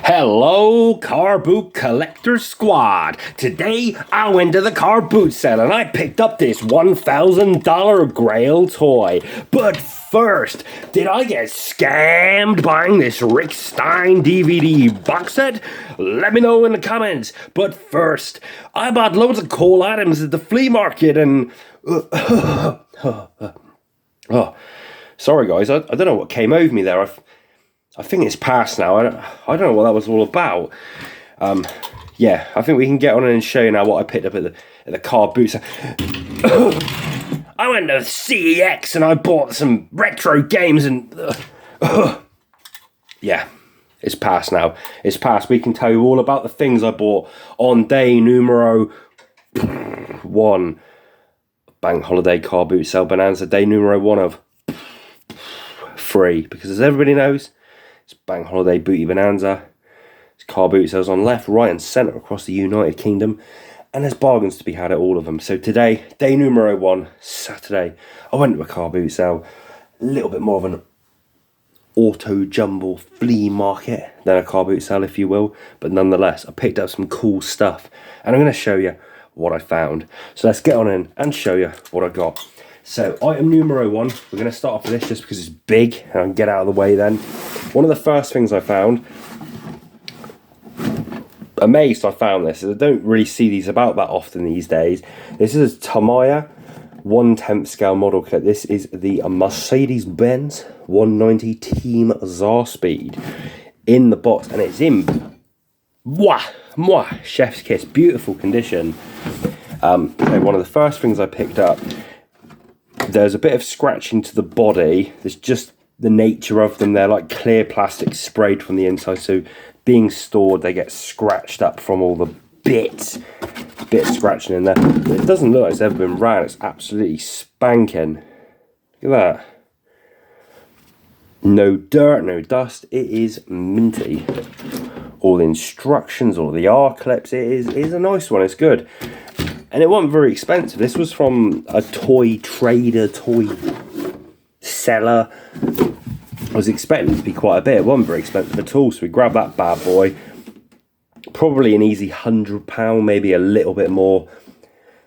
Hello, car boot collector squad. Today I went to the car boot sale and I picked up this $1,000 Grail toy. But first, did I get scammed buying this Rick Stein DVD box set? Let me know in the comments. But first, I bought loads of cool items at the flea market and... oh, sorry guys, I don't know what came over me there. I think it's past now. I don't know what that was all about. Yeah, I think we can get on and show you now what I picked up at the car boot sale. I went to CEX and I bought some retro games and... yeah, it's past now. It's past. We can tell you all about the things I bought on day numero 1. Bank holiday car boot sale bonanza. Day numero 1 of 3. Because as everybody knows, it's bank holiday booty bonanza. It's car boot sales on left, right and centre across the United Kingdom. And there's bargains to be had at all of them. So today, day numero 1, Saturday, I went to a car boot sale. A little bit more of an auto jumble flea market than a car boot sale, if you will. But nonetheless, I picked up some cool stuff. And I'm going to show you what I found. So let's get on in and show you what I got. So item numero 1, we're going to start off with this just because it's big and I can get out of the way then. One of the first things I found, amazed I found this, I don't really see these about that often these days. This is a Tamiya 1/10 scale model kit. This is the Mercedes-Benz 190 Team Czar Speed in the box, and it's in chef's kiss, beautiful condition. So one of the first things I picked up, there's a bit of scratching to the body. There's just the nature of them. They're like clear plastic sprayed from the inside, so being stored they get scratched up from all the bit scratching in there. But it doesn't look like it's ever been ran. It's absolutely spanking. Look at that. No dirt, no dust. It is minty. All the instructions, all the R clips. It is a nice one. It's good. And it wasn't very expensive. This was from a toy trader, toy seller. I was expecting it to be quite a bit. It wasn't very expensive at all. So we grabbed that bad boy. Probably an easy £100, maybe a little bit more.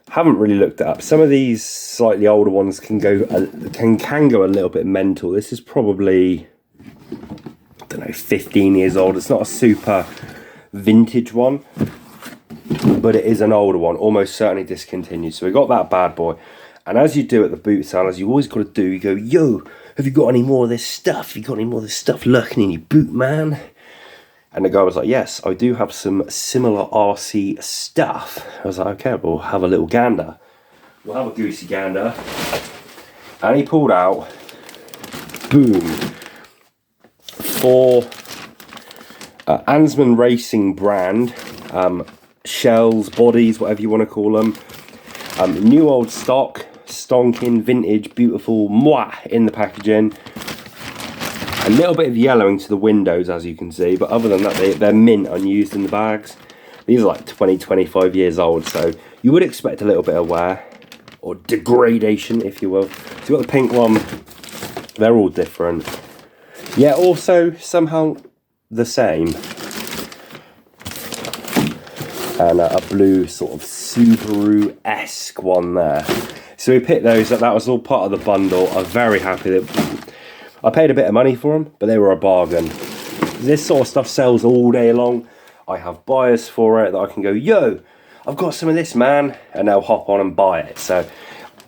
Haven't really looked it up. Some of these slightly older ones can go a little bit mental. This is probably, I don't know, 15 years old. It's not a super vintage one, but it is an older one, almost certainly discontinued. So we got that bad boy. And as you do at the boot sale, as you always got to do, you go, yo, have you got any more of this stuff? Have you got any more of this stuff lurking in your boot, man? And the guy was like, yes, I do have some similar RC stuff. I was like, okay, we'll have a little gander. We'll have a goosey gander. And he pulled out, boom, 4 Ansman Racing brand, shells, bodies, whatever you want to call them. New old stock, stonking, vintage, beautiful, in the packaging. A little bit of yellowing to the windows, as you can see, but other than that, they're mint, unused in the bags. These are like 20, 25 years old, so you would expect a little bit of wear, or degradation, if you will. So you've got the pink one, they're all different. Yet also, somehow, the same. And a blue sort of Subaru-esque one there. So we picked those up. That was all part of the bundle. I'm very happy that I paid a bit of money for them, but they were a bargain. This sort of stuff sells all day long. I have buyers for it that I can go, yo, I've got some of this, man, and they'll hop on and buy it. So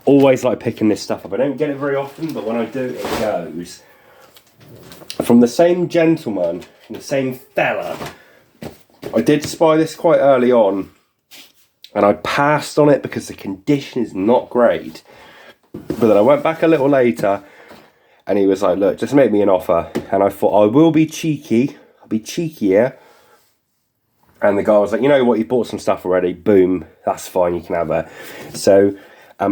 always like picking this stuff up. I don't get it very often, but when I do, it goes. From the same gentleman, from the same fella, I did spy this quite early on, and I passed on it because the condition is not great. But then I went back a little later, and he was like, look, just make me an offer. And I thought, I will be cheeky. I'll be cheekier. And the guy was like, you know what, you bought some stuff already. Boom, that's fine, you can have it. So,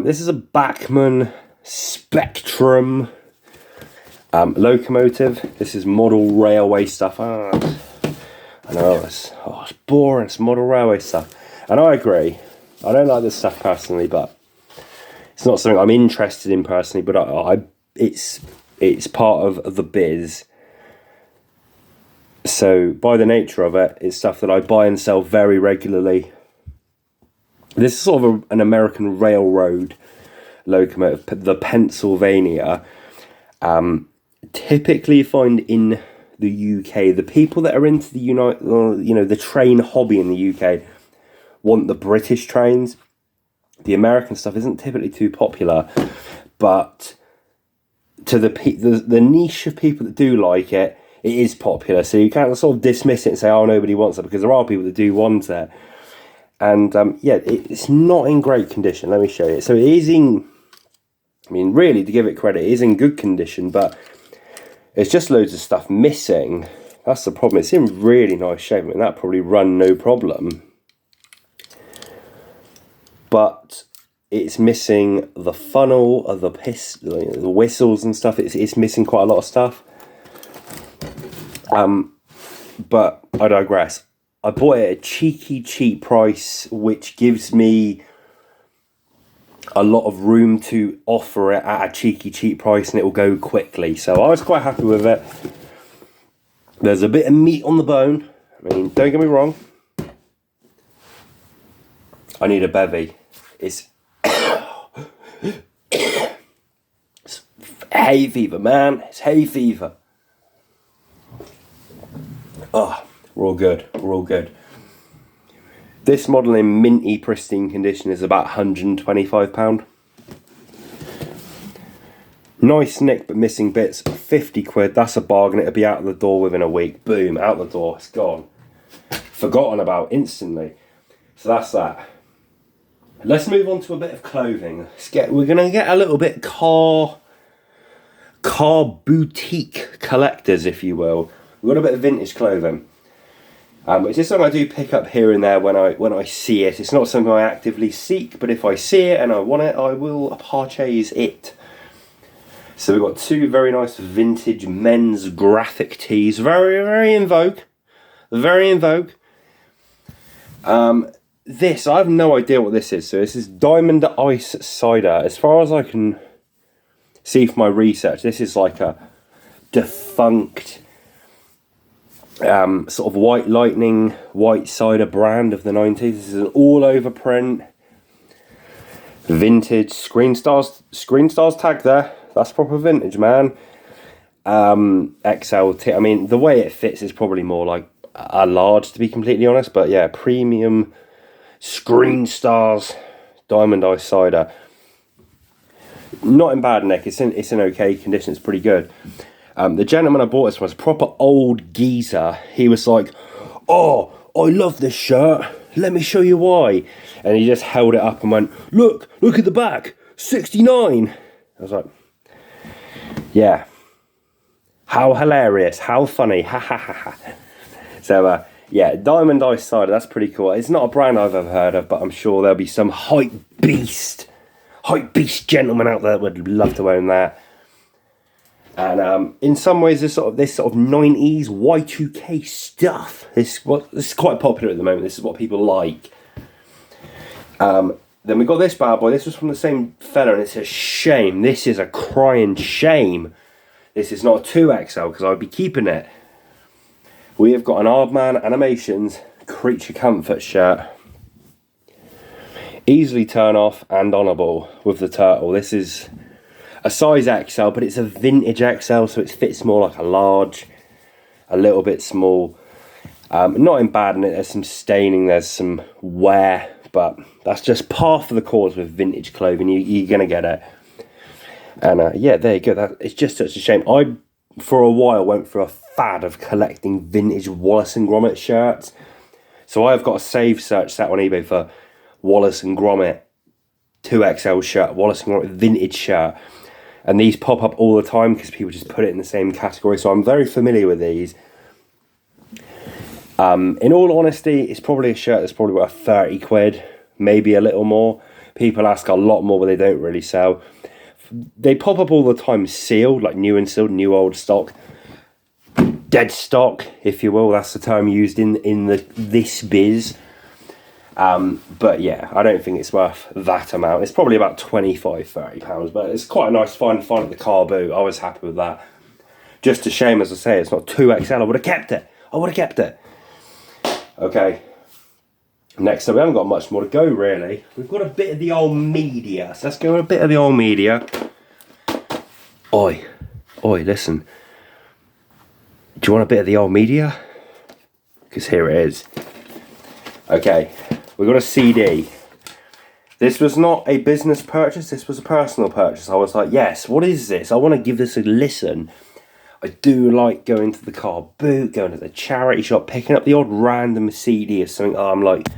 this is a Bachmann Spectrum locomotive. This is model railway stuff. I know, it's boring, it's model railway stuff. And I agree. I don't like this stuff personally, but it's not something I'm interested in personally, but it's part of the biz. So by the nature of it, it's stuff that I buy and sell very regularly. This is sort of an American railroad locomotive, the Pennsylvania. Typically you find in the UK, the people that are into the the train hobby in the UK want the British trains. The American stuff isn't typically too popular, but to the niche of people that do like it, it is popular. So you can't sort of dismiss it and say, oh, nobody wants it, because there are people that do want it. And yeah, it's not in great condition. Let me show you. So it is in, I mean, really, to give it credit, it is in good condition, but it's just loads of stuff missing. That's the problem. It's in really nice shape. I mean, that probably run no problem. But it's missing the funnel, the whistles and stuff. It's missing quite a lot of stuff. But I digress. I bought it at a cheap price, which gives me a lot of room to offer it at a cheap price, and it will go quickly. So I was quite happy with it. There's a bit of meat on the bone. I mean, don't get me wrong. I need a bevy. It's hay fever, man. It's hay fever. Oh, we're all good. We're all good. This model in minty pristine condition is about £125. Nice nick but missing bits, 50 quid. That's a bargain. It'll be out of the door within a week. Boom, out the door. It's gone. Forgotten about instantly. So that's that. Let's move on to a bit of clothing. We're going to get a little bit car boutique collectors, if you will. We've got a bit of vintage clothing. It's just something I do pick up here and there when I see it. It's not something I actively seek, but if I see it and I want it, I will purchase it. So we've got two very nice vintage men's graphic tees. Very, very in vogue. Very in vogue. This, I have no idea what this is. So this is Diamond Ice Cider. As far as I can see from my research, this is like a defunct sort of White Lightning white cider brand of the 90s. This is an all over print, vintage, screen stars tag there. That's proper vintage, man. XL, I mean, the way it fits is probably more like a large, to be completely honest, but yeah, premium screen stars Diamond Ice Cider. Not in bad nick. It's in okay condition. It's pretty good. The gentleman I bought this from was a proper old geezer. He was like, oh, I love this shirt. Let me show you why. And he just held it up and went, look at the back, 69. I was like, yeah. How hilarious, how funny, ha ha ha ha. So, yeah, Diamond Ice Cider, that's pretty cool. It's not a brand I've ever heard of, but I'm sure there'll be some hype beast gentleman out there that would love to own that. And in some ways, this sort of 90s Y2K stuff is quite popular at the moment. This is what people like. Then we got this bad boy. This was from the same fella, and it's a shame. This is a crying shame. This is not a 2XL, because I'd be keeping it. We have got an Aardman Animations Creature Comfort shirt. Easily turn off and onable with the turtle. This is a size XL, but it's a vintage XL, so it fits more like a large, a little bit small. Not in bad, and there's some staining, there's some wear, but that's just par for the course with vintage clothing. You're going to get it. And yeah, there you go. It's just such a shame. I, for a while, went through a fad of collecting vintage Wallace and Gromit shirts. So I've got a save search set on eBay for Wallace and Gromit 2XL shirt, Wallace and Gromit vintage shirt. And these pop up all the time because people just put it in the same category. So I'm very familiar with these. In all honesty, it's probably a shirt that's probably worth 30 quid, maybe a little more. People ask a lot more, but they don't really sell. They pop up all the time sealed, like new and sealed, new old stock. Dead stock, if you will. That's the term used in this biz. But yeah, I don't think it's worth that amount. It's probably about £25-30, but it's quite a nice find at the car boot. I was happy with that. Just a shame, as I say, it's not 2XL. I would have kept it. I would have kept it. Okay. Next up, we haven't got much more to go, really. We've got a bit of the old media. So let's go with a bit of the old media. Oi, listen. Do you want a bit of the old media? Because here it is. Okay, we've got a CD. This was not a business purchase, this was a personal purchase. I was like, yes, what is this? I want to give this a listen. I do like going to the car boot, going to the charity shop, picking up the odd random CD of something I'm like,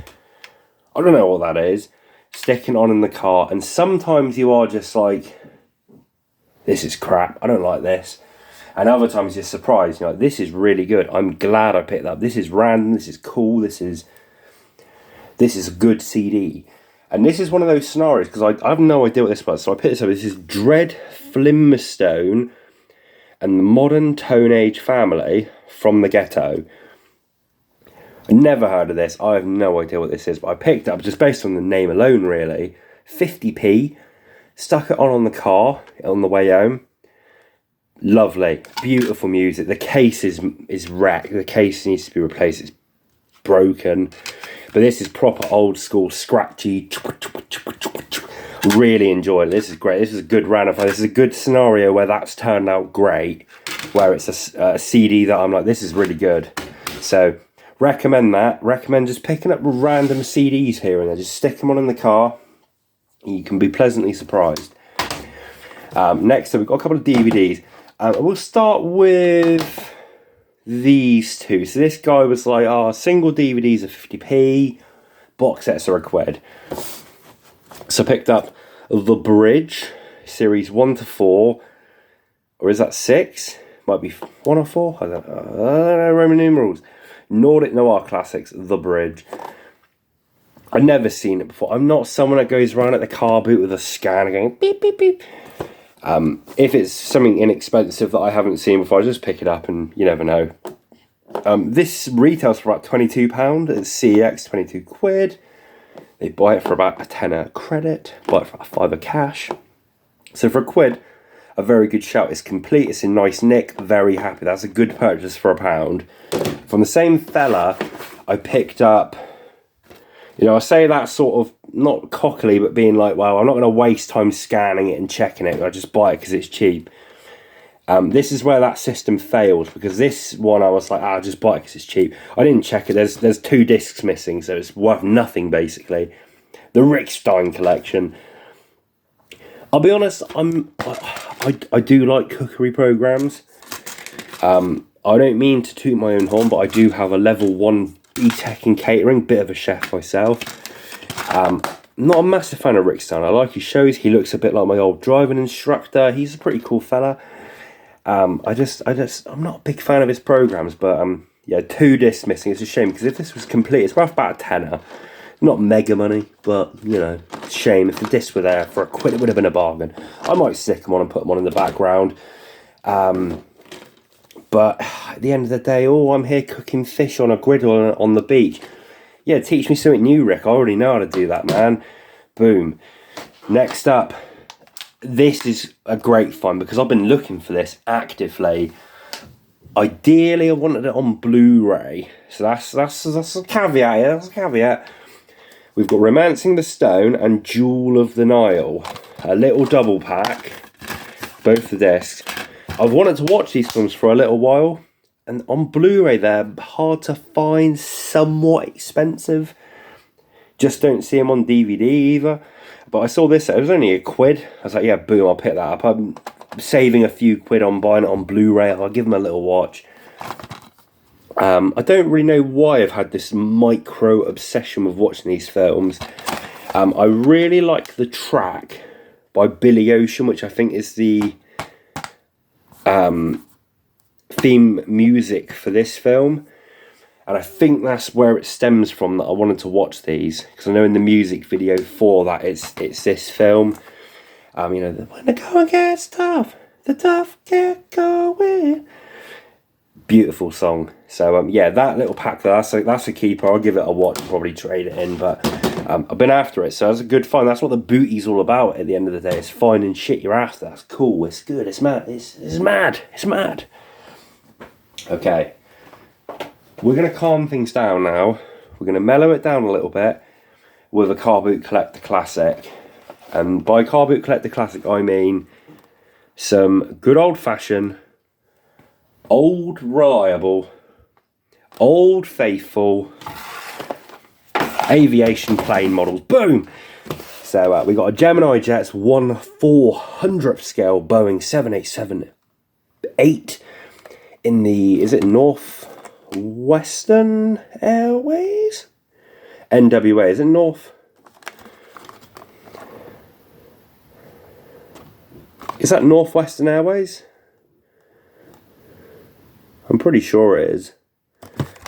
I don't know what that is, sticking on in the car. And sometimes you are just like, this is crap, I don't like this. And other times you're surprised, you're like, this is really good, I'm glad I picked that up. This is random, this is cool, this is a good CD. And this is one of those scenarios, because I have no idea what this was. So I picked this up. This is Dread Flimstone and the Modern Tone Age Family from the Ghetto. I never heard of this. I have no idea what this is. But I picked it up just based on the name alone, really. 50p. Stuck it on the car on the way home. Lovely. Beautiful music. The case is wrecked. The case needs to be replaced. It's broken. But this is proper old school, scratchy. Really enjoy it. This is great. This is a good random. This is a good scenario where that's turned out great. Where it's a CD that I'm like, this is really good. So, recommend that. Recommend just picking up random CDs here and there. Just stick them on in the car. You can be pleasantly surprised. Next up, we've got a couple of DVDs. We'll start with these two. So this guy was like, single DVDs are 50p, box sets are a quid. So I picked up The Bridge, series 1 to 4, or is that 6? Might be 1 or 4, I don't know, Roman numerals. Nordic Noir Classics, The Bridge. I've never seen it before. I'm not someone that goes around at the car boot with a scanner going beep, beep, beep. If it's something inexpensive that I haven't seen before, I just pick it up and you never know. This retails for about £22. It's CEX, 22 quid. They buy it for about a tenner credit, buy it for a £5 cash. So for a quid, a very good shout. It's complete, it's in nice nick, very happy. That's a good purchase for £1. From the same fella, I picked up, I say that sort of, not cockily, but being like, well, I'm not going to waste time scanning it and checking it. I just buy it because it's cheap. This is where that system failed, because this one I was like, I'll just buy it because it's cheap. I didn't check it. There's 2 discs missing, so it's worth nothing, basically. The Rick Stein collection. I'll be honest, I do like cookery programs. I don't mean to toot my own horn, but I do have a level 1 BTEC in catering, bit of a chef myself. Not a massive fan of Rick Stein. I like his shows. He looks a bit like my old driving instructor. He's a pretty cool fella. I'm not a big fan of his programs, but yeah, 2 discs missing. It's a shame, because if this was complete, it's worth about a tenner. Not mega money, but it's a shame. If the discs were there for a quid, it would have been a bargain. I might stick them on and put them on in the background. But at the end of the day, I'm here cooking fish on a griddle on the beach. Yeah, teach me something new, Rick. I already know how to do that, man. Boom. Next up, this is a great fun, because I've been looking for this actively. Ideally, I wanted it on Blu-ray. So that's a caveat. Yeah, that's a caveat. We've got Romancing the Stone and Jewel of the Nile. A little double pack. Both the discs. I've wanted to watch these films for a little while. And on Blu-ray, they're hard to find, somewhat expensive. Just don't see them on DVD either. But I saw this, it was only a quid. I was like, yeah, boom, I'll pick that up. I'm saving a few quid on buying it on Blu-ray. I'll give them a little watch. I don't really know why I've had this micro obsession with watching these films. I really like the track by Billy Ocean, which I think is the theme music for this film. And I think that's where it stems from, that I wanted to watch these, because I know in the music video for that it's this film. When the going gets tough, the tough get going. Beautiful song. So yeah, that little pack that's a keeper. I'll give it a watch, probably trade it in, but I've been after it, so that's a good fun. That's what the booty's all about at the end of the day. It's finding shit you're after. That's cool, it's good, it's mad, it's mad. Okay. We're going to calm things down now. We're going to mellow it down a little bit with a Car Boot Collector Classic. And by Car Boot Collector Classic, I mean some good old-fashioned, old reliable, old faithful aviation plane models. Boom! So we got a Gemini Jets 1/400th scale Boeing 787-8 in the, is it Northwestern Airways? NWA, is it North? Is that Northwestern Airways? I'm pretty sure it is.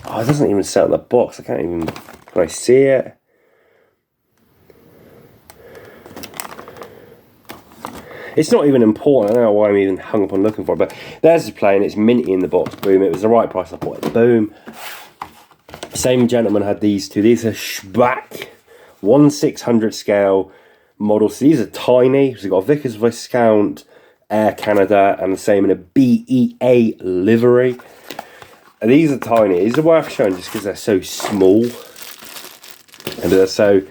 Oh, it doesn't even say on the box. I can't even, can I see it? It's not even important. I don't know why I'm even hung up on looking for it, but there's the plane. It's minty in the box. Boom. It was the right price. I bought it. Boom. Same gentleman had these two. These are Schback 1/600 scale models. So these are tiny. So you've got a Vickers Viscount, Air Canada, and the same in a BEA livery. And these are tiny. These are worth showing just because they're so small. And they're so,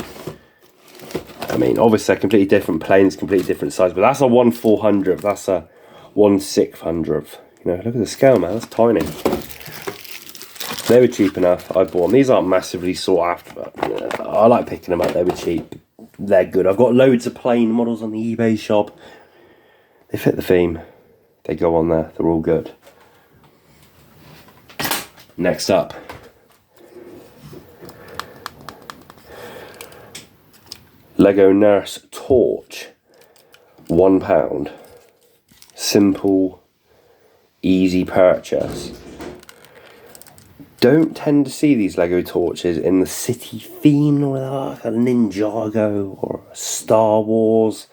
I mean, obviously they're completely different planes, completely different size, but that's a 1/400th, that's a 1/600th. You know, look at the scale, man, that's tiny. They were cheap enough, I bought them. These aren't massively sought after, but I like picking them up, they were cheap. They're good. I've got loads of plane models on the eBay shop. They fit the theme. They go on there, they're all good. Next up. Lego Nurse Torch, £1. Simple, easy purchase. Don't tend to see these Lego torches in the city theme, or like a Ninjago or a Star Wars.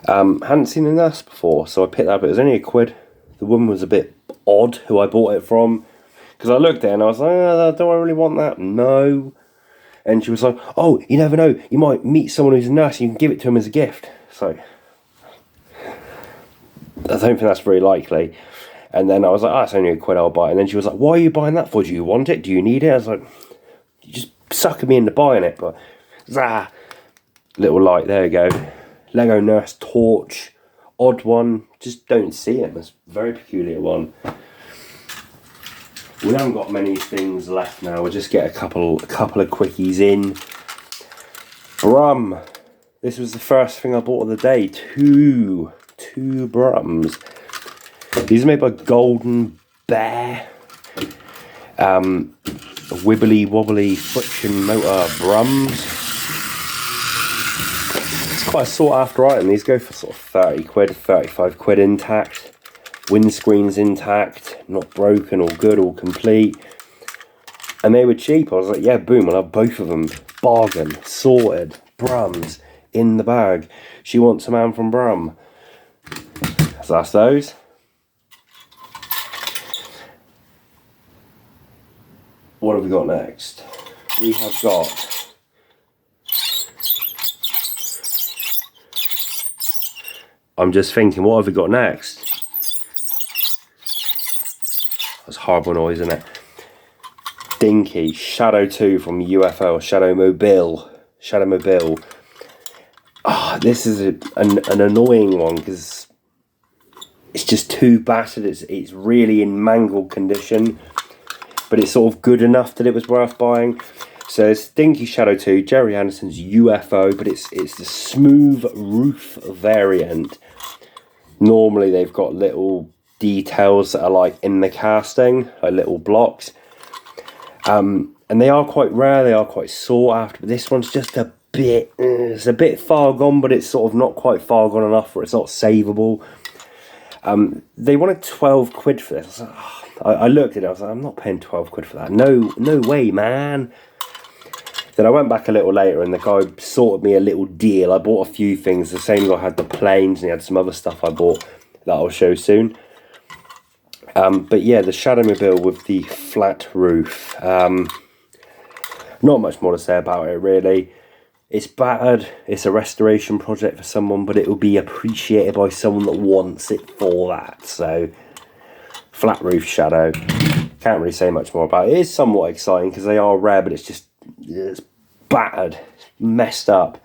Hadn't seen a nurse before, so I picked that up. It was only £1. The woman was a bit odd who I bought it from, because I looked at it and I was like, oh, do I really want that? No. And she was like, oh, you never know, you might meet someone who's a nurse and you can give it to them as a gift. So, I don't think that's very likely. And then I was like, oh, it's only £1, I'll buy it. And then she was like, why are you buying that for? Do you want it? Do you need it? I was like, you just suckered me into buying it. But, little light, there we go. Lego Nurse Torch, odd one, just don't see it. It's a very peculiar one. We haven't got many things left now. We'll just get a couple of quickies in. Brum. This was the first thing I bought of the day. Two Brums. These are made by Golden Bear. Wibbly wobbly friction motor Brums. It's quite a sought after item. These go for sort of £30, £35 intact. Windscreen's intact, not broken, all good, all complete. And they were cheap. I was like, yeah, boom, I'll have both of them. Bargain, sorted, Brums, in the bag. She wants a man from Brum. So that's those. What have we got next? We have got I'm just thinking, what have we got next? That's horrible noise, isn't it? Dinky, Shadow 2 from UFO, Shadow Mobile. Ah, this is an annoying one because it's just too battered. It's really in mangled condition, but it's sort of good enough that it was worth buying. So it's Dinky Shadow 2, Jerry Anderson's UFO, but it's the smooth roof variant. Normally they've got little details that are like in the casting, like little blocks. And they are quite rare, they are quite sought after, but this one's just a bit, it's a bit far gone, but it's sort of not quite far gone enough where it's not savable. They wanted £12 for this. I looked at it, I was like, I'm not paying £12 for that. No way, man. Then I went back a little later and the guy sorted me a little deal. I bought a few things. The same guy had the planes and he had some other stuff I bought that I'll show soon. But yeah, the Shadowmobile with the flat roof. Not much more to say about it, really. It's battered. It's a restoration project for someone, but it will be appreciated by someone that wants it for that. So, flat roof Shadow. Can't really say much more about it. It is somewhat exciting because they are rare, but it's battered, it's messed up.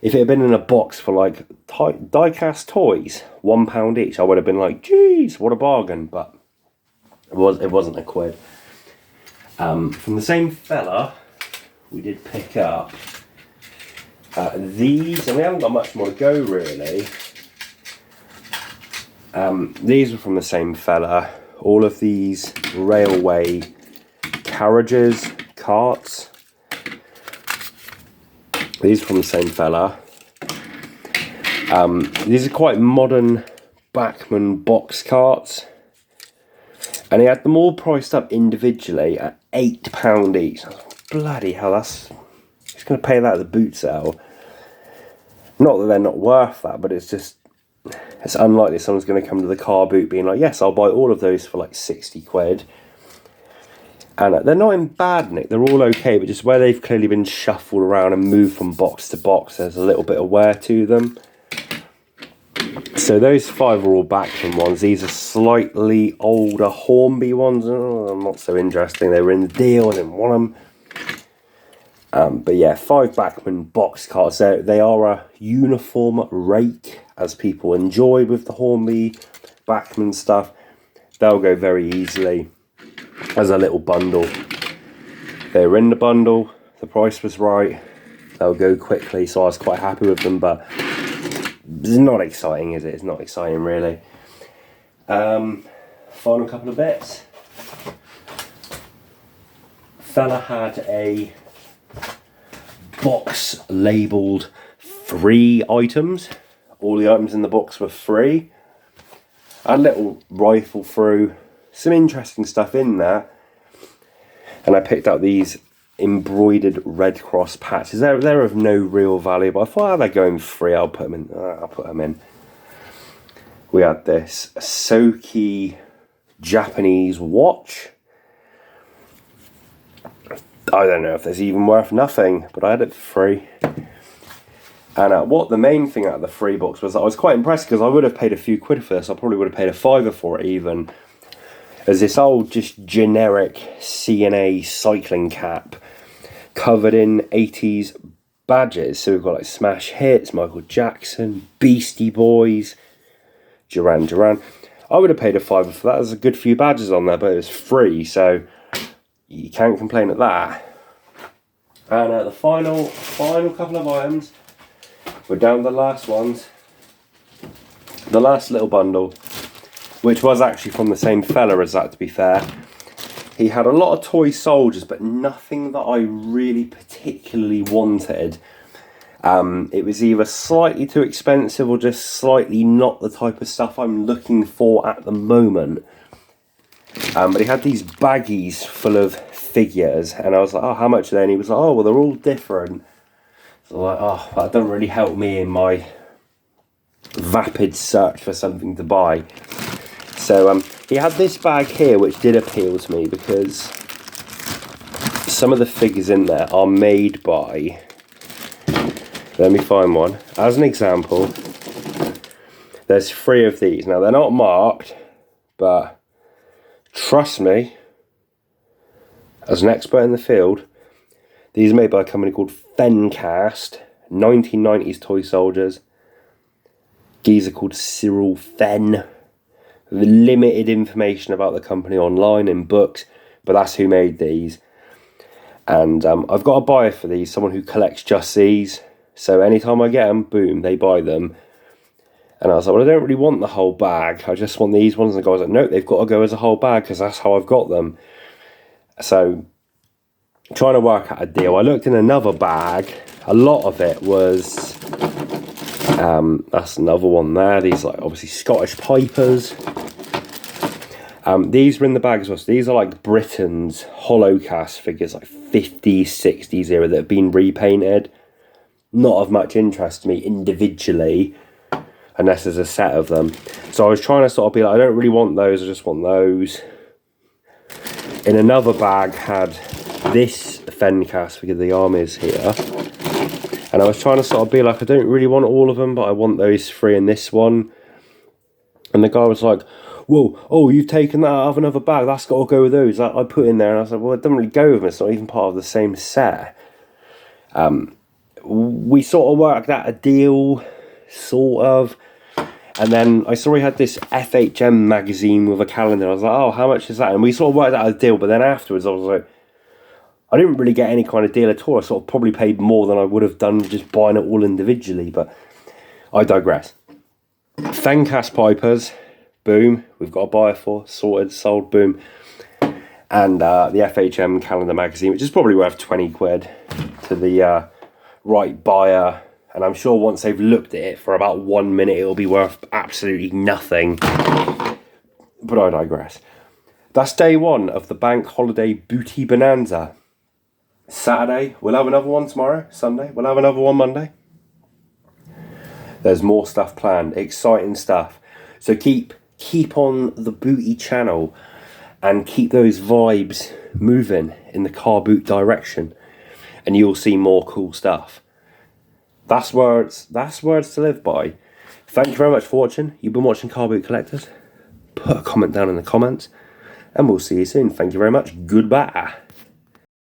If it had been in a box for like diecast toys, £1 each, I would have been like, geez, what a bargain. But it wasn't a quid. From the same fella, we did pick up these, and we haven't got much more to go really. These were from the same fella. All of these railway carriages, carts. These are from the same fella. These are quite modern Bachmann box carts. And he had them all priced up individually at £8 each. Bloody hell, he's going to pay that at the boot sale. Not that they're not worth that, but it's unlikely someone's going to come to the car boot being like, yes, I'll buy all of those for like 60 quid. And they're not in bad nick, they're all okay, but just where they've clearly been shuffled around and moved from box to box, there's a little bit of wear to them. So those 5 are all Bachmann ones. These are slightly older Hornby ones. Oh, not so interesting. They were in the deal, I didn't want them. But yeah, 5 Bachmann box carts. They are a uniform rake, as people enjoy with the Hornby Bachmann stuff. They'll go very easily as a little bundle. They were in the bundle, the price was right, they'll go quickly, so I was quite happy with them, but it's not exciting, is it? It's not exciting really. Final couple of bits. Fella had a box labelled free items. All the items in the box were free. I had a little rifle through, some interesting stuff in there, and I picked up these embroidered Red Cross patches. They're of no real value, but I thought they're going free, I'll put them in. We had this Soki Japanese watch. I don't know if it's even worth nothing, but I had it for free. And what the main thing out of the free box was that I was quite impressed, because I would have paid a few quid for this. I probably would have paid a £5 for it even. There's this old, just generic C&A cycling cap covered in 80s badges. So we've got like Smash Hits, Michael Jackson, Beastie Boys, Duran Duran. I would have paid a £5 for that. There's a good few badges on there, but it was free, so you can't complain at that. And the final couple of items, we're down to the last ones. The last little bundle, which was actually from the same fella as that, to be fair. He had a lot of toy soldiers, but nothing that I really particularly wanted. It was either slightly too expensive or just slightly not the type of stuff I'm looking for at the moment. But he had these baggies full of figures, and I was like, oh, how much are they? And he was like, oh, well, they're all different. So like, oh, that doesn't really help me in my vapid search for something to buy. So he had this bag here, which did appeal to me, because some of the figures in there are made by, let me find one. As an example, there's 3 of these. Now, they're not marked, but trust me, as an expert in the field, these are made by a company called Fencast, 1990s toy soldiers. Geezer called Cyril Fenn. Limited information about the company online in books, but that's who made these. And I've got a buyer for these, someone who collects just these. So anytime I get them, boom, they buy them. And I was like, well, I don't really want the whole bag. I just want these ones. And the guy was like, no, they've got to go as a whole bag, because that's how I've got them. So trying to work out a deal. I looked in another bag. A lot of it was, that's another one there. These like obviously Scottish Pipers. These were in the bag as well. So these are like Britain's hollow cast figures, like 50s, 60s era, that have been repainted. Not of much interest to me individually, unless there's a set of them. So I was trying to sort of be like, I don't really want those, I just want those. In another bag had this Fencast figure, the armies here. And I was trying to sort of be like, I don't really want all of them, but I want those 3 in this one. And the guy was like, whoa, oh, you've taken that out of another bag, that's got to go with those. I put in there, and I was like, well, it doesn't really go with them, it's not even part of the same set. We sort of worked out a deal, sort of. And then I saw he had this FHM magazine with a calendar. I was like, oh, how much is that? And we sort of worked out a deal, but then afterwards I was like, I didn't really get any kind of deal at all. I sort of probably paid more than I would have done just buying it all individually, but I digress. Fencast Pipers, boom, we've got a buyer for, sorted, sold, boom. And the FHM calendar magazine, which is probably worth 20 quid to the right buyer. And I'm sure once they've looked at it for about 1 minute, it'll be worth absolutely nothing. But I digress. That's day one of the bank holiday booty bonanza. Saturday, we'll have another one tomorrow. Sunday, we'll have another one Monday. There's more stuff planned, exciting stuff. So keep on the booty channel and keep those vibes moving in the car boot direction. And you'll see more cool stuff. That's words to live by. Thank you very much for watching. You've been watching Car Boot Collectors. Put a comment down in the comments, and we'll see you soon. Thank you very much. Goodbye.